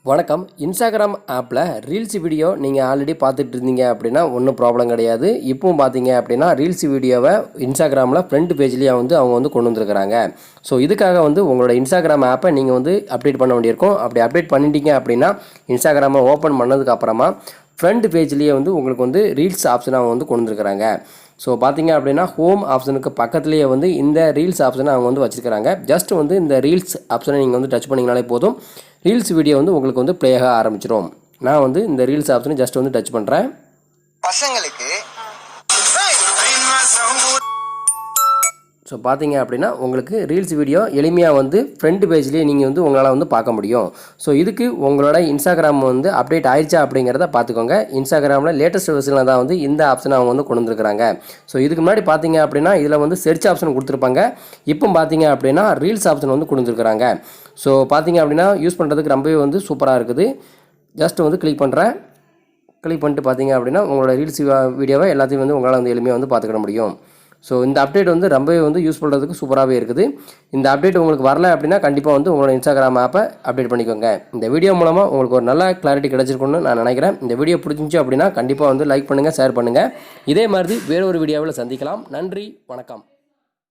வணக்கம். இன்ஸ்டாகிராம் ஆப்பில் reels video நீங்கள் ஆல்ரெடி பார்த்துட்டு இருந்தீங்க அப்படின்னா ஒன்றும் ப்ராப்ளம் கிடையாது. இப்போவும் பார்த்தீங்க அப்படின்னா ரீல்ஸ் வீடியோவை இன்ஸ்டாகிராமில் ஃப்ரண்ட் பேஜ்லேயே அவங்க வந்து கொண்டு வந்திருக்கிறாங்க. ஸோ இதுக்காக உங்களோட இன்ஸ்டாகிராம் ஆப்பை நீங்கள் அப்டேட் பண்ண வேண்டியிருக்கும். அப்படி அப்டேட் பண்ணிட்டீங்க அப்படின்னா இன்ஸ்டாகிராமை ஓப்பன் பண்ணதுக்கு அப்புறமா ஃப்ரண்ட் பேஜ்லேயே உங்களுக்கு ரீல்ஸ் ஆப்ஷனை கொண்டு வந்திருக்கிறாங்க. ஸோ பார்த்தீங்க அப்படின்னா ஹோம் ஆப்ஷனுக்கு பக்கத்துலேயே இந்த ரீல்ஸ் ஆப்ஷனை அவங்க வச்சுருக்கிறாங்க. ஜஸ்ட் இந்த ரீல்ஸ் ஆப்ஷனை நீங்கள் டச் பண்ணிங்கனாலே போதும். ரீல்ஸ் வீடியோ உங்களுக்கு ப்ளே ஆக ஆரம்பிச்சிடும். நான் இந்த ரீல்ஸ் ஆப்ஷனை ஜஸ்ட் டச் பண்ணுறேன். பசங்களுக்கு ஸோ பார்த்தீங்க அப்படின்னா உங்களுக்கு ரீல்ஸ் வீடியோ எளிமையாக ஃப்ரண்ட் பேஜ்லேயே நீங்கள் உங்களால் பார்க்க முடியும். ஸோ இதுக்கு உங்களோட இன்ஸ்டாகிராம் அப்டேட் ஆயிடுச்சா அப்படிங்கிறத பார்த்துக்கோங்க. இன்ஸ்டாகிராமில் லேட்டஸ்ட் வெர்ஷனில் தான் இந்த ஆப்ஷனை அவங்க கொண்டு வந்துருக்காங்க. ஸோ இதுக்கு முன்னாடி பார்த்தீங்க அப்படின்னா இதில் சர்ச் ஆப்ஷன் கொடுத்துருப்பாங்க. இப்போ பார்த்தீங்க அப்படின்னா ரீல்ஸ் ஆப்ஷன் கொடுத்துருக்குறாங்க. ஸோ பார்த்தீங்க அப்படின்னா யூஸ் பண்ணுறதுக்கு ரொம்பவே சூப்பராக இருக்குது. ஜஸ்ட் கிளிக் பண்ணுறேன். கிளிக் பண்ணிட்டு பார்த்தீங்க அப்படின்னா உங்களோட ரீல்ஸ் வீடியோவை எல்லாத்தையும் உங்களால் எளிமையாக பார்த்துக்கிட முடியும். ஸோ இந்த அப்டேட் ரொம்பவே யூஸ் பண்ணுறதுக்கு சூப்பராகவே இருக்குது. இந்த அப்டேட் உங்களுக்கு வரல அப்படின்னா கண்டிப்பாக உங்களோட இன்ஸ்டாகிராம் ஆப்பை அப்டேட் பண்ணிக்கோங்க. இந்த வீடியோ மூலமாக உங்களுக்கு ஒரு நல்ல கிளாரிட்டி கிடச்சிருக்குன்னு நான் நினைக்கிறேன். இந்த வீடியோ பிடிச்சிருந்துச்சு அப்படின்னா கண்டிப்பாக லைக் பண்ணுங்கள், ஷேர் பண்ணுங்கள். இதே மாதிரி வேறு ஒரு வீடியோவில் சந்திக்கலாம். நன்றி, வணக்கம்.